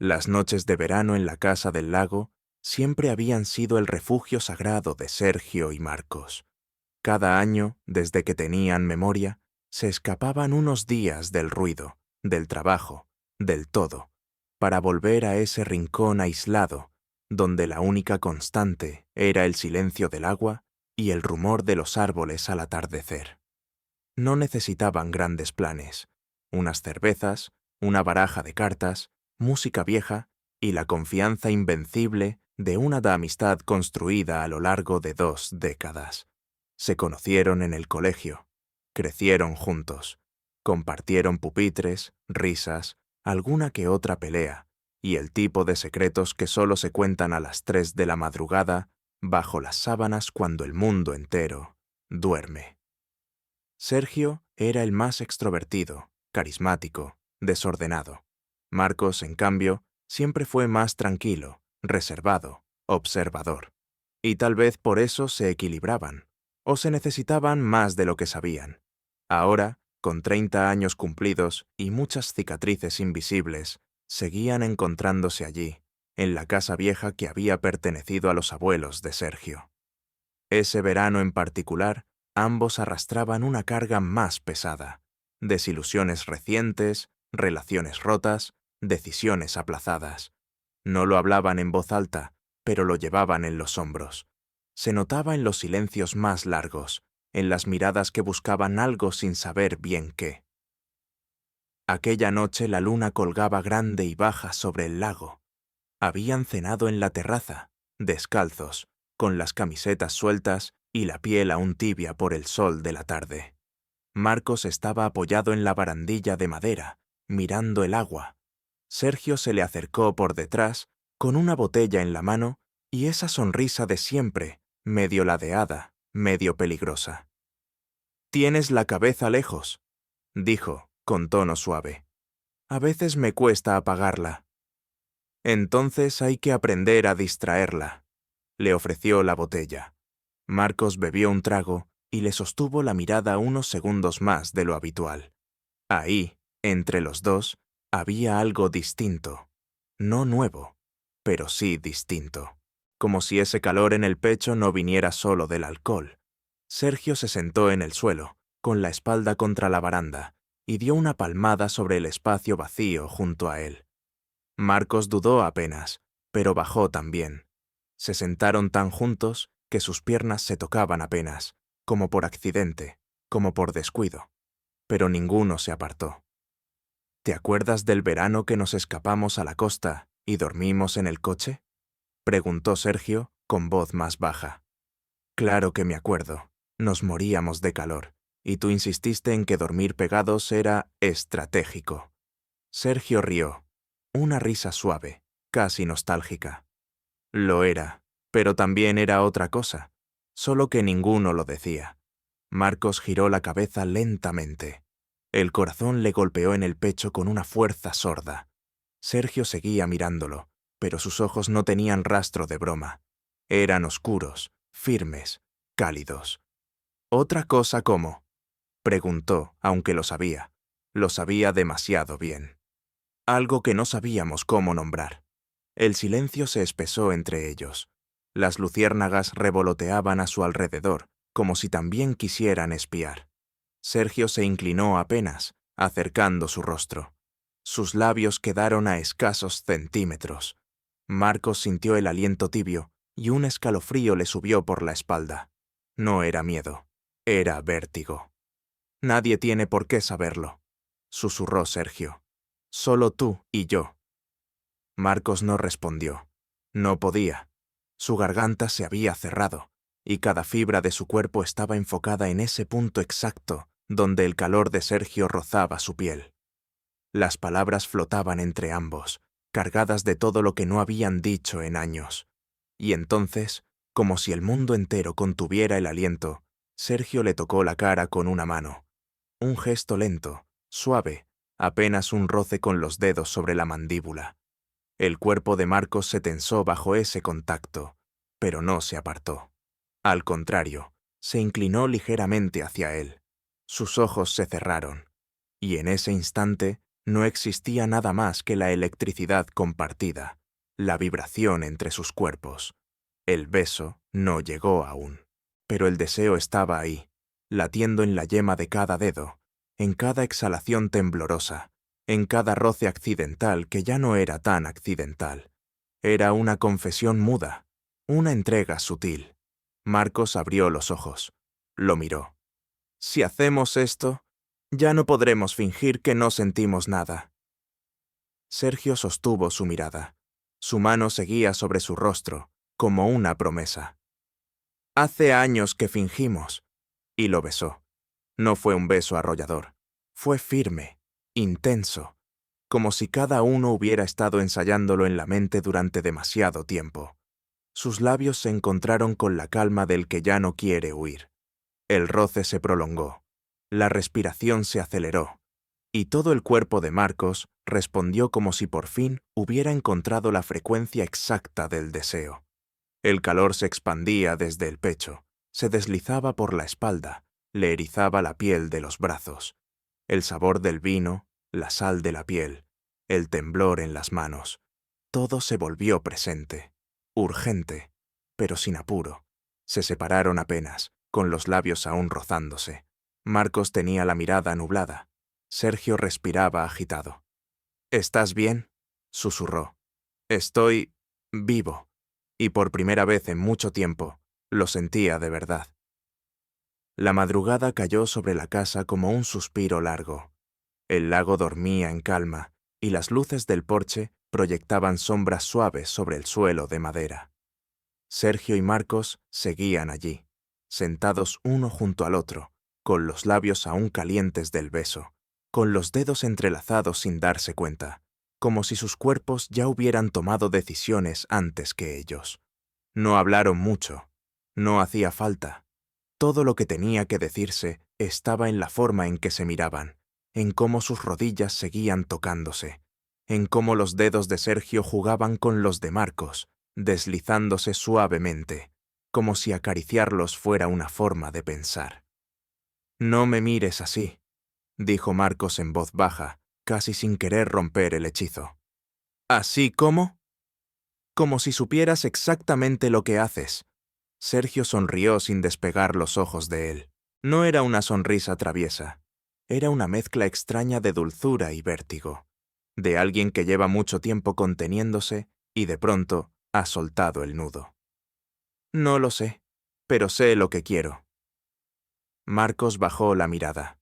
Las noches de verano en la casa del lago siempre habían sido el refugio sagrado de Sergio y Marcos. Cada año, desde que tenían memoria, se escapaban unos días del ruido, del trabajo, del todo, para volver a ese rincón aislado, donde la única constante era el silencio del agua y el rumor de los árboles al atardecer. No necesitaban grandes planes, unas cervezas, una baraja de cartas, música vieja y la confianza invencible de una amistad construida a lo largo de 2 décadas. Se conocieron en el colegio, crecieron juntos, compartieron pupitres, risas, alguna que otra pelea, y el tipo de secretos que solo se cuentan a las 3 de la madrugada bajo las sábanas cuando el mundo entero duerme. Sergio era el más extrovertido, carismático, desordenado. Marcos, en cambio, siempre fue más tranquilo, reservado, observador. Y tal vez por eso se equilibraban, o se necesitaban más de lo que sabían. Ahora, con 30 años cumplidos y muchas cicatrices invisibles, seguían encontrándose allí, en la casa vieja que había pertenecido a los abuelos de Sergio. Ese verano en particular, ambos arrastraban una carga más pesada: desilusiones recientes, relaciones rotas, decisiones aplazadas. No lo hablaban en voz alta, pero lo llevaban en los hombros. Se notaba en los silencios más largos, en las miradas que buscaban algo sin saber bien qué. Aquella noche la luna colgaba grande y baja sobre el lago. Habían cenado en la terraza, descalzos, con las camisetas sueltas y la piel aún tibia por el sol de la tarde. Marcos estaba apoyado en la barandilla de madera, mirando el agua. Sergio se le acercó por detrás, con una botella en la mano y esa sonrisa de siempre, medio ladeada, medio peligrosa. «Tienes la cabeza lejos», dijo, con tono suave. «A veces me cuesta apagarla». «Entonces hay que aprender a distraerla», le ofreció la botella. Marcos bebió un trago y le sostuvo la mirada unos segundos más de lo habitual. Ahí, entre los dos, había algo distinto. No nuevo, pero sí distinto. Como si ese calor en el pecho no viniera solo del alcohol. Sergio se sentó en el suelo, con la espalda contra la baranda, y dio una palmada sobre el espacio vacío junto a él. Marcos dudó apenas, pero bajó también. Se sentaron tan juntos que sus piernas se tocaban apenas, como por accidente, como por descuido. Pero ninguno se apartó. «¿Te acuerdas del verano que nos escapamos a la costa y dormimos en el coche?», preguntó Sergio con voz más baja. «Claro que me acuerdo. Nos moríamos de calor, y tú insististe en que dormir pegados era estratégico». Sergio rió, una risa suave, casi nostálgica. Lo era, pero también era otra cosa, solo que ninguno lo decía. Marcos giró la cabeza lentamente. El corazón le golpeó en el pecho con una fuerza sorda. Sergio seguía mirándolo, pero sus ojos no tenían rastro de broma. Eran oscuros, firmes, cálidos. «¿Otra cosa cómo?», preguntó, aunque lo sabía. Lo sabía demasiado bien. Algo que no sabíamos cómo nombrar. El silencio se espesó entre ellos. Las luciérnagas revoloteaban a su alrededor, como si también quisieran espiar. Sergio se inclinó apenas, acercando su rostro. Sus labios quedaron a escasos centímetros. Marcos sintió el aliento tibio y un escalofrío le subió por la espalda. No era miedo, era vértigo. «Nadie tiene por qué saberlo», susurró Sergio. «Solo tú y yo». Marcos no respondió. No podía. Su garganta se había cerrado, y cada fibra de su cuerpo estaba enfocada en ese punto exacto donde el calor de Sergio rozaba su piel. Las palabras flotaban entre ambos, cargadas de todo lo que no habían dicho en años. Y entonces, como si el mundo entero contuviera el aliento, Sergio le tocó la cara con una mano. Un gesto lento, suave, apenas un roce con los dedos sobre la mandíbula. El cuerpo de Marcos se tensó bajo ese contacto, pero no se apartó. Al contrario, se inclinó ligeramente hacia él. Sus ojos se cerraron, y en ese instante No existía nada más que la electricidad compartida, la vibración entre sus cuerpos. El beso no llegó aún, pero el deseo estaba ahí, latiendo en la yema de cada dedo, en cada exhalación temblorosa, en cada roce accidental que ya no era tan accidental. Era una confesión muda, una entrega sutil. Marcos abrió los ojos. Lo miró. Si hacemos esto, ya no podremos fingir que no sentimos nada. Sergio sostuvo su mirada. Su mano seguía sobre su rostro, como una promesa. Hace años que fingimos. Y lo besó. No fue un beso arrollador. Fue firme, intenso, como si cada uno hubiera estado ensayándolo en la mente durante demasiado tiempo. Sus labios se encontraron con la calma del que ya no quiere huir. El roce se prolongó. La respiración se aceleró. Y todo el cuerpo de Marcos respondió como si por fin hubiera encontrado la frecuencia exacta del deseo. El calor se expandía desde el pecho, se deslizaba por la espalda, le erizaba la piel de los brazos. El sabor del vino, la sal de la piel, el temblor en las manos. Todo se volvió presente, urgente, pero sin apuro. Se separaron apenas, con los labios aún rozándose. Marcos tenía la mirada nublada. Sergio respiraba agitado. «¿Estás bien?», susurró. «Estoy vivo». Y por primera vez en mucho tiempo, lo sentía de verdad. La madrugada cayó sobre la casa como un suspiro largo. El lago dormía en calma, y las luces del porche proyectaban sombras suaves sobre el suelo de madera. Sergio y Marcos seguían allí, sentados uno junto al otro, con los labios aún calientes del beso, con los dedos entrelazados sin darse cuenta, como si sus cuerpos ya hubieran tomado decisiones antes que ellos. No hablaron mucho, no hacía falta. Todo lo que tenía que decirse estaba en la forma en que se miraban, en cómo sus rodillas seguían tocándose, en cómo los dedos de Sergio jugaban con los de Marcos, deslizándose suavemente, como si acariciarlos fuera una forma de pensar. «No me mires así», dijo Marcos en voz baja, casi sin querer romper el hechizo. «¿Así cómo?» «Como si supieras exactamente lo que haces». Sergio sonrió sin despegar los ojos de él. No era una sonrisa traviesa. Era una mezcla extraña de dulzura y vértigo, de alguien que lleva mucho tiempo conteniéndose y de pronto ha soltado el nudo. «No lo sé, pero sé lo que quiero». Marcos bajó la mirada.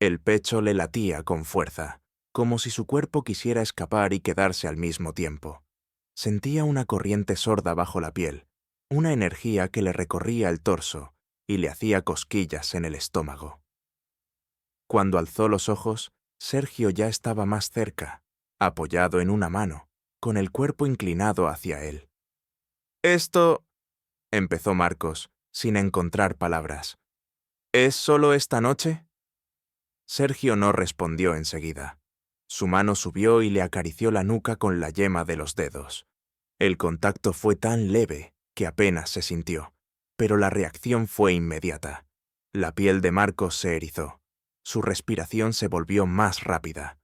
El pecho le latía con fuerza, como si su cuerpo quisiera escapar y quedarse al mismo tiempo. Sentía una corriente sorda bajo la piel, una energía que le recorría el torso y le hacía cosquillas en el estómago. Cuando alzó los ojos, Sergio ya estaba más cerca, apoyado en una mano, con el cuerpo inclinado hacia él. «Esto», empezó Marcos, sin encontrar palabras. «¿Es solo esta noche?» Sergio no respondió enseguida. Su mano subió y le acarició la nuca con la yema de los dedos. El contacto fue tan leve que apenas se sintió, pero la reacción fue inmediata. La piel de Marcos se erizó. Su respiración se volvió más rápida,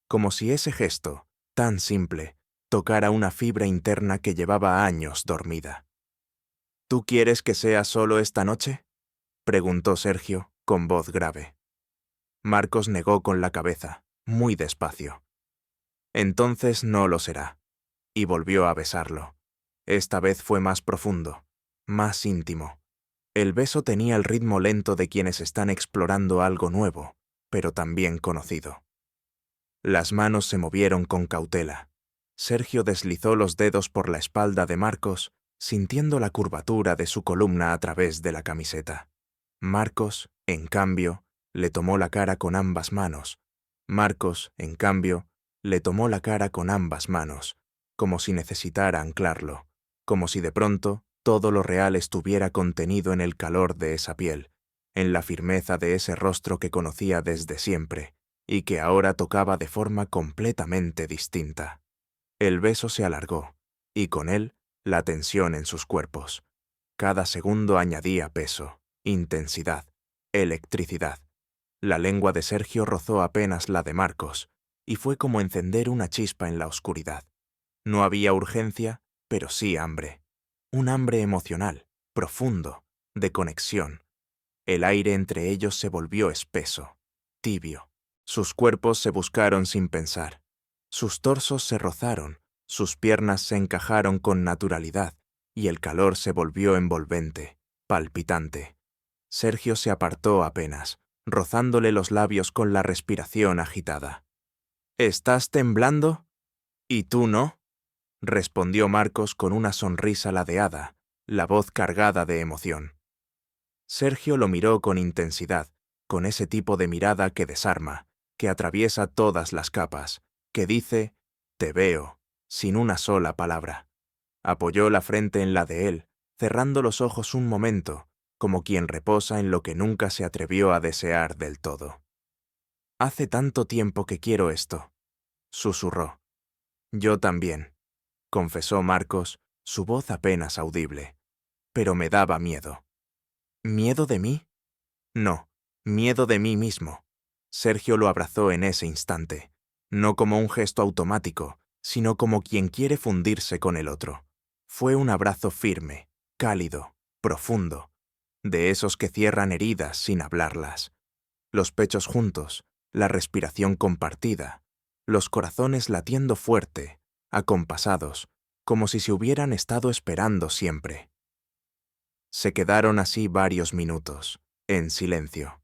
como si ese gesto, tan simple, tocara una fibra interna que llevaba años dormida. «¿Tú quieres que sea solo esta noche?», preguntó Sergio, con voz grave. Marcos negó con la cabeza, muy despacio. «Entonces no lo será», y volvió a besarlo. Esta vez fue más profundo, más íntimo. El beso tenía el ritmo lento de quienes están explorando algo nuevo, pero también conocido. Las manos se movieron con cautela. Sergio deslizó los dedos por la espalda de Marcos, sintiendo la curvatura de su columna a través de la camiseta. Marcos, en cambio, le tomó la cara con ambas manos. Marcos, en cambio, le tomó la cara con ambas manos, como si necesitara anclarlo, como si de pronto todo lo real estuviera contenido en el calor de esa piel, en la firmeza de ese rostro que conocía desde siempre y que ahora tocaba de forma completamente distinta. El beso se alargó, y con él la tensión en sus cuerpos. Cada segundo añadía peso, intensidad, electricidad. La lengua de Sergio rozó apenas la de Marcos, y fue como encender una chispa en la oscuridad. No había urgencia, pero sí hambre. Un hambre emocional, profundo, de conexión. El aire entre ellos se volvió espeso, tibio. Sus cuerpos se buscaron sin pensar. Sus torsos se rozaron, sus piernas se encajaron con naturalidad, y el calor se volvió envolvente, palpitante. Sergio se apartó apenas, rozándole los labios con la respiración agitada. ¿Estás temblando? ¿Y tú no? Respondió Marcos con una sonrisa ladeada, la voz cargada de emoción. Sergio lo miró con intensidad, con ese tipo de mirada que desarma, que atraviesa todas las capas, que dice, «Te veo», sin una sola palabra. Apoyó la frente en la de él, cerrando los ojos un momento, como quien reposa en lo que nunca se atrevió a desear del todo. «Hace tanto tiempo que quiero esto», susurró. «Yo también», confesó Marcos, su voz apenas audible. «Pero me daba miedo». ¿Miedo de mí? No, miedo de mí mismo. Sergio lo abrazó en ese instante, no como un gesto automático, sino como quien quiere fundirse con el otro. Fue un abrazo firme, cálido, profundo, de esos que cierran heridas sin hablarlas. Los pechos juntos, la respiración compartida, los corazones latiendo fuerte, acompasados, como si se hubieran estado esperando siempre. Se quedaron así varios minutos, en silencio.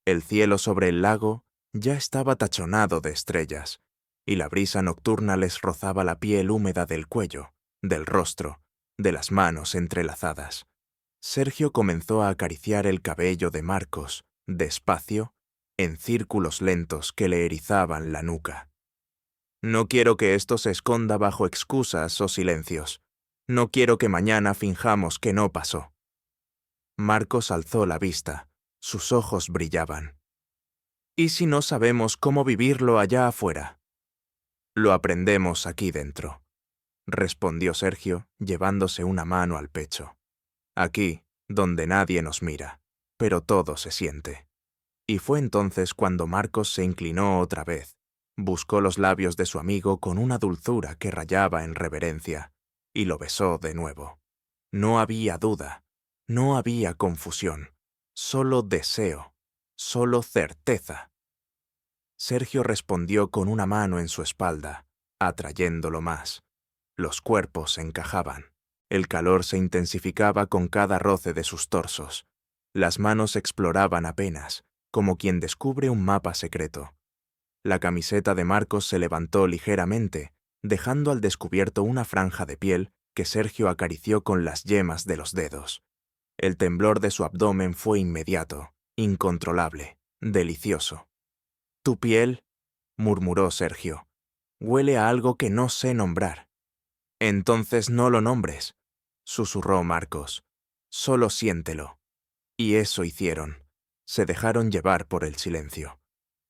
El cielo sobre el lago ya estaba tachonado de estrellas, y la brisa nocturna les rozaba la piel húmeda del cuello, del rostro, de las manos entrelazadas. Sergio comenzó a acariciar el cabello de Marcos, despacio, en círculos lentos que le erizaban la nuca. No quiero que esto se esconda bajo excusas o silencios. No quiero que mañana finjamos que no pasó. Marcos alzó la vista, sus ojos brillaban. ¿Y si no sabemos cómo vivirlo allá afuera? Lo aprendemos aquí dentro, respondió Sergio, llevándose una mano al pecho. Aquí, donde nadie nos mira, pero todo se siente. Y fue entonces cuando Marcos se inclinó otra vez, buscó los labios de su amigo con una dulzura que rayaba en reverencia, y lo besó de nuevo. No había duda. No había confusión, solo deseo, solo certeza. Sergio respondió con una mano en su espalda, atrayéndolo más. Los cuerpos se encajaban. El calor se intensificaba con cada roce de sus torsos. Las manos exploraban apenas, como quien descubre un mapa secreto. La camiseta de Marcos se levantó ligeramente, dejando al descubierto una franja de piel que Sergio acarició con las yemas de los dedos. El temblor de su abdomen fue inmediato, incontrolable, delicioso. «¿Tu piel?», murmuró Sergio. «Huele a algo que no sé nombrar». «Entonces no lo nombres», susurró Marcos. «Solo siéntelo». Y eso hicieron. Se dejaron llevar por el silencio,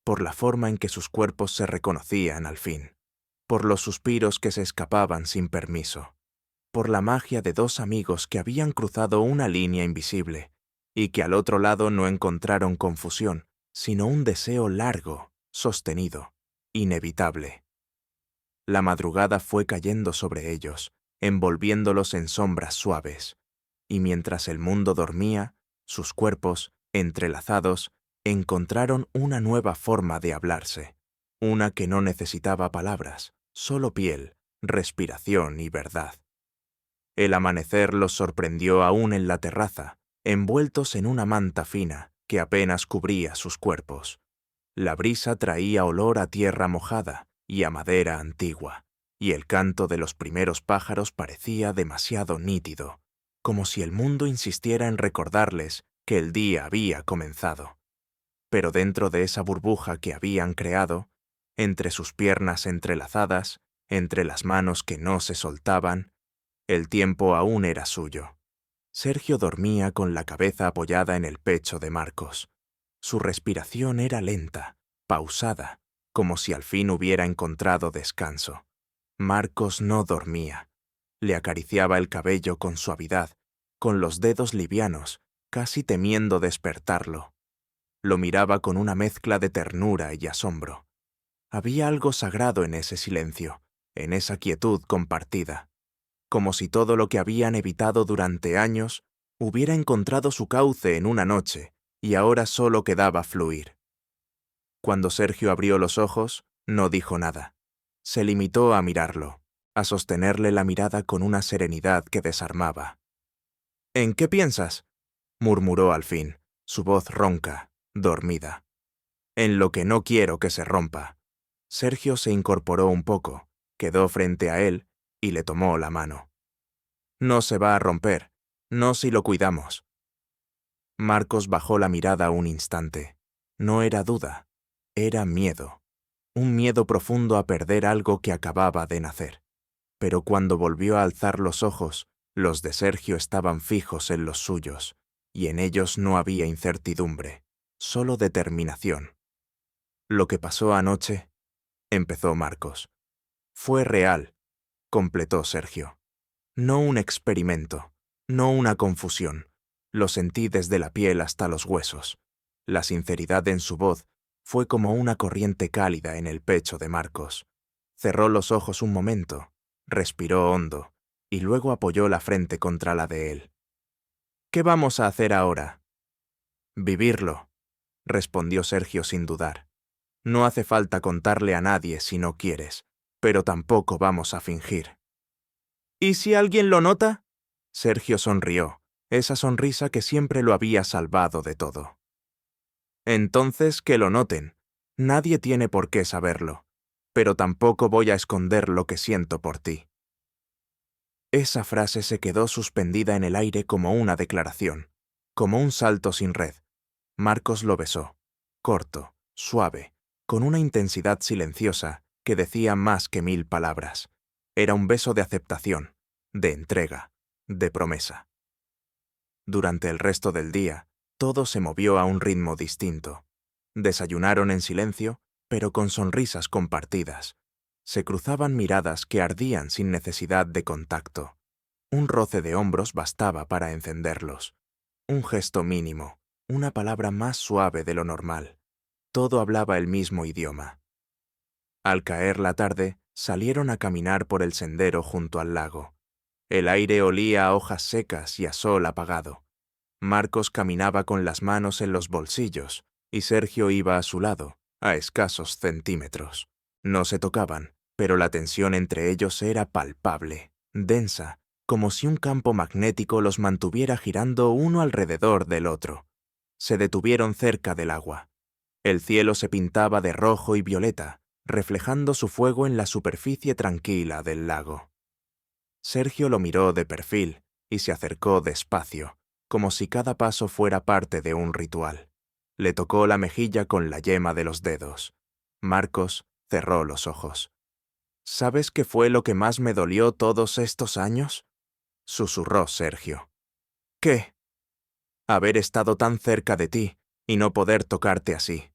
por la forma en que sus cuerpos se reconocían al fin, por los suspiros que se escapaban sin permiso, por la magia de dos amigos que habían cruzado una línea invisible y que al otro lado no encontraron confusión, sino un deseo largo, sostenido, inevitable. La madrugada fue cayendo sobre ellos, envolviéndolos en sombras suaves, y mientras el mundo dormía, sus cuerpos, entrelazados, encontraron una nueva forma de hablarse, una que no necesitaba palabras, solo piel, respiración y verdad. El amanecer los sorprendió aún en la terraza, envueltos en una manta fina que apenas cubría sus cuerpos. La brisa traía olor a tierra mojada y a madera antigua, y el canto de los primeros pájaros parecía demasiado nítido, como si el mundo insistiera en recordarles que el día había comenzado. Pero dentro de esa burbuja que habían creado, entre sus piernas entrelazadas, entre las manos que no se soltaban, el tiempo aún era suyo. Sergio dormía con la cabeza apoyada en el pecho de Marcos. Su respiración era lenta, pausada, como si al fin hubiera encontrado descanso. Marcos no dormía. Le acariciaba el cabello con suavidad, con los dedos livianos, casi temiendo despertarlo. Lo miraba con una mezcla de ternura y asombro. Había algo sagrado en ese silencio, en esa quietud compartida, como si todo lo que habían evitado durante años hubiera encontrado su cauce en una noche y ahora solo quedaba fluir. Cuando Sergio abrió los ojos, no dijo nada. Se limitó a mirarlo, a sostenerle la mirada con una serenidad que desarmaba. «¿En qué piensas?», murmuró al fin, su voz ronca, dormida. «En lo que no quiero que se rompa». Sergio se incorporó un poco, quedó frente a él y le tomó la mano. «No se va a romper, no si lo cuidamos». Marcos bajó la mirada un instante. No era duda, era miedo. Un miedo profundo a perder algo que acababa de nacer. Pero cuando volvió a alzar los ojos, los de Sergio estaban fijos en los suyos, y en ellos no había incertidumbre, solo determinación. «Lo que pasó anoche», empezó Marcos, «fue real», completó Sergio. «No un experimento, no una confusión. Lo sentí desde la piel hasta los huesos». La sinceridad en su voz fue como una corriente cálida en el pecho de Marcos. Cerró los ojos un momento, respiró hondo, y luego apoyó la frente contra la de él. «¿Qué vamos a hacer ahora?» «Vivirlo», respondió Sergio sin dudar. «No hace falta contarle a nadie si no quieres, pero tampoco vamos a fingir». «¿Y si alguien lo nota?». Sergio sonrió, esa sonrisa que siempre lo había salvado de todo. «Entonces que lo noten. Nadie tiene por qué saberlo, pero tampoco voy a esconder lo que siento por ti». Esa frase se quedó suspendida en el aire como una declaración, como un salto sin red. Marcos lo besó, corto, suave, con una intensidad silenciosa que decía más que 1000 palabras. Era un beso de aceptación, de entrega, de promesa. Durante el resto del día, todo se movió a un ritmo distinto. Desayunaron en silencio, pero con sonrisas compartidas. Se cruzaban miradas que ardían sin necesidad de contacto. Un roce de hombros bastaba para encenderlos. Un gesto mínimo, una palabra más suave de lo normal. Todo hablaba el mismo idioma. Al caer la tarde, salieron a caminar por el sendero junto al lago. El aire olía a hojas secas y a sol apagado. Marcos caminaba con las manos en los bolsillos y Sergio iba a su lado, a escasos centímetros. No se tocaban, pero la tensión entre ellos era palpable, densa, como si un campo magnético los mantuviera girando uno alrededor del otro. Se detuvieron cerca del agua. El cielo se pintaba de rojo y violeta, reflejando su fuego en la superficie tranquila del lago. Sergio lo miró de perfil y se acercó despacio, como si cada paso fuera parte de un ritual. Le tocó la mejilla con la yema de los dedos. Marcos cerró los ojos. «¿Sabes qué fue lo que más me dolió todos estos años?», susurró Sergio. «¿Qué?». «Haber estado tan cerca de ti y no poder tocarte así».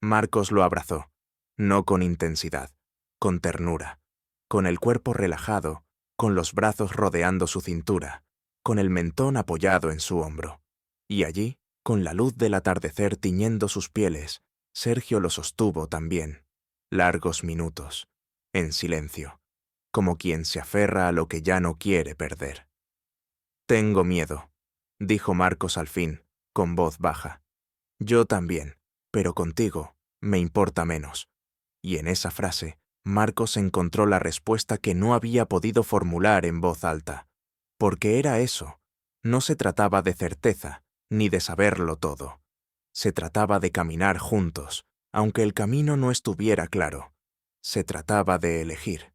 Marcos lo abrazó, no con intensidad, con ternura, con el cuerpo relajado, con los brazos rodeando su cintura, con el mentón apoyado en su hombro. Y allí, con la luz del atardecer tiñendo sus pieles, Sergio lo sostuvo también, largos minutos, en silencio, como quien se aferra a lo que ya no quiere perder. «Tengo miedo», dijo Marcos al fin, con voz baja. «Yo también, pero contigo me importa menos». Y en esa frase, Marcos encontró la respuesta que no había podido formular en voz alta. Porque era eso. No se trataba de certeza, ni de saberlo todo. Se trataba de caminar juntos, aunque el camino no estuviera claro. Se trataba de elegir.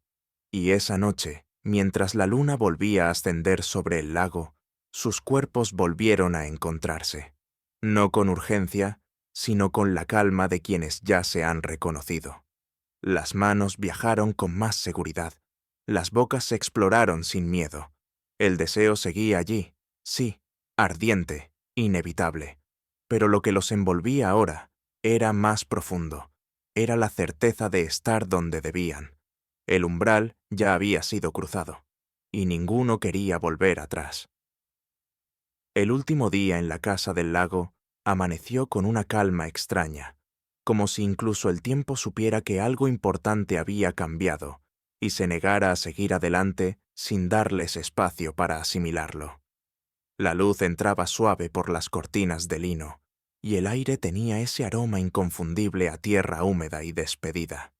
Y esa noche, mientras la luna volvía a ascender sobre el lago, sus cuerpos volvieron a encontrarse. No con urgencia, sino con la calma de quienes ya se han reconocido. Las manos viajaron con más seguridad. Las bocas se exploraron sin miedo. El deseo seguía allí, sí, ardiente, inevitable. Pero lo que los envolvía ahora era más profundo. Era la certeza de estar donde debían. El umbral ya había sido cruzado, y ninguno quería volver atrás. El último día en la casa del lago amaneció con una calma extraña. como si incluso el tiempo supiera que algo importante había cambiado y se negara a seguir adelante sin darles espacio para asimilarlo. La luz entraba suave por las cortinas de lino, y el aire tenía ese aroma inconfundible a tierra húmeda y despedida.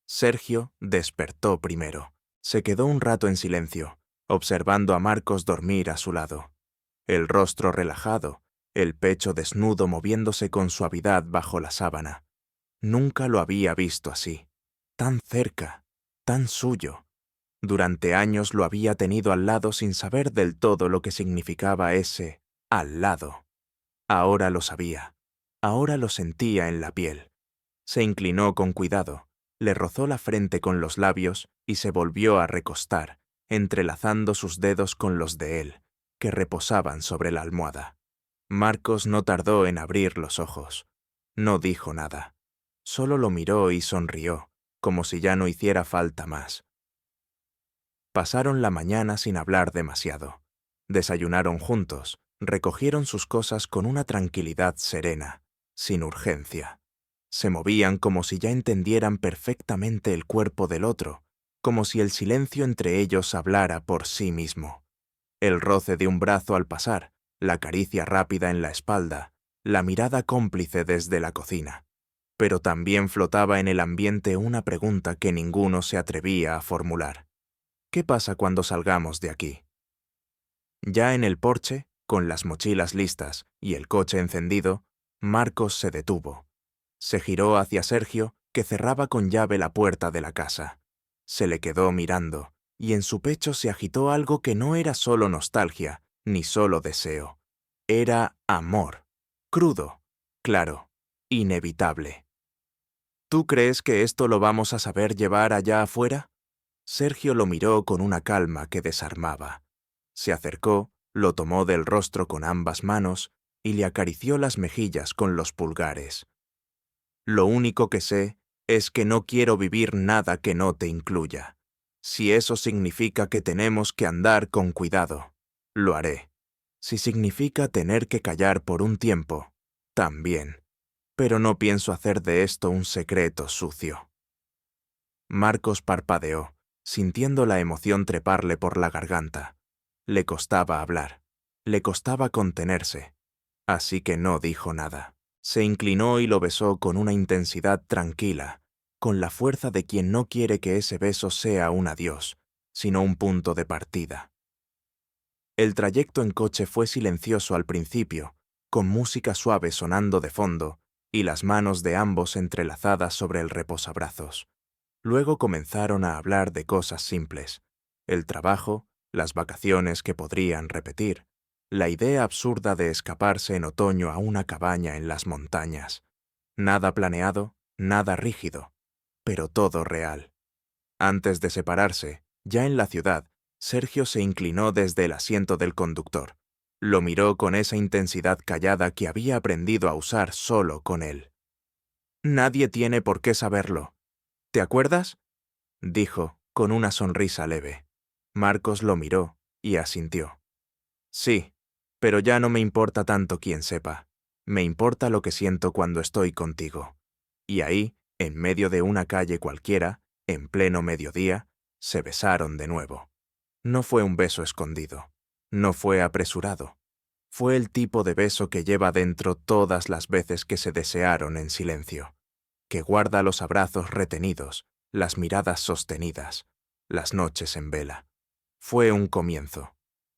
Sergio despertó primero. Se quedó un rato en silencio, observando a Marcos dormir a su lado. El rostro relajado, el pecho desnudo moviéndose con suavidad bajo la sábana. Nunca lo había visto así, tan cerca, tan suyo. Durante años lo había tenido al lado sin saber del todo lo que significaba ese al lado. Ahora lo sabía, ahora lo sentía en la piel. Se inclinó con cuidado, le rozó la frente con los labios y se volvió a recostar, entrelazando sus dedos con los de él, que reposaban sobre la almohada. Marcos no tardó en abrir los ojos. No dijo nada. Solo lo miró y sonrió, como si ya no hiciera falta más. Pasaron la mañana sin hablar demasiado. Desayunaron juntos, recogieron sus cosas con una tranquilidad serena, sin urgencia. Se movían como si ya entendieran perfectamente el cuerpo del otro, como si el silencio entre ellos hablara por sí mismo. El roce de un brazo al pasar, la caricia rápida en la espalda, la mirada cómplice desde la cocina. Pero también flotaba en el ambiente una pregunta que ninguno se atrevía a formular. ¿Qué pasa cuando salgamos de aquí? Ya en el porche, con las mochilas listas y el coche encendido, Marcos se detuvo. Se giró hacia Sergio, que cerraba con llave la puerta de la casa. Se le quedó mirando, y en su pecho se agitó algo que no era solo nostalgia, ni solo deseo. Era amor. Crudo, claro, inevitable. ¿Tú crees que esto lo vamos a saber llevar allá afuera? Sergio lo miró con una calma que desarmaba. Se acercó, lo tomó del rostro con ambas manos y le acarició las mejillas con los pulgares. Lo único que sé es que no quiero vivir nada que no te incluya. Si eso significa que tenemos que andar con cuidado, lo haré. Si significa tener que callar por un tiempo, también. Pero no pienso hacer de esto un secreto sucio. Marcos parpadeó, sintiendo la emoción treparle por la garganta. Le costaba hablar, le costaba contenerse, así que no dijo nada. Se inclinó y lo besó con una intensidad tranquila, con la fuerza de quien no quiere que ese beso sea un adiós, sino un punto de partida. El trayecto en coche fue silencioso al principio, con música suave sonando de fondo y las manos de ambos entrelazadas sobre el reposabrazos. Luego comenzaron a hablar de cosas simples: el trabajo, las vacaciones que podrían repetir, la idea absurda de escaparse en otoño a una cabaña en las montañas. Nada planeado, nada rígido, pero todo real. Antes de separarse, ya en la ciudad, Sergio se inclinó desde el asiento del conductor. Lo miró con esa intensidad callada que había aprendido a usar solo con él. Nadie tiene por qué saberlo. ¿Te acuerdas?, dijo, con una sonrisa leve. Marcos lo miró y asintió. Sí, pero ya no me importa tanto quién sepa. Me importa lo que siento cuando estoy contigo. Y ahí, en medio de una calle cualquiera, en pleno mediodía, se besaron de nuevo. No fue un beso escondido. No fue apresurado. Fue el tipo de beso que lleva dentro todas las veces que se desearon en silencio, que guarda los abrazos retenidos, las miradas sostenidas, las noches en vela. Fue un comienzo,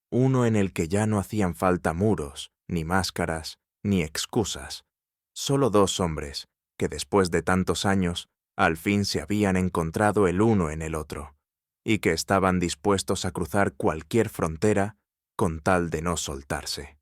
uno en el que ya no hacían falta muros, ni máscaras, ni excusas. Solo dos hombres, que después de tantos años, al fin se habían encontrado el uno en el otro, y que estaban dispuestos a cruzar cualquier frontera con tal de no soltarse.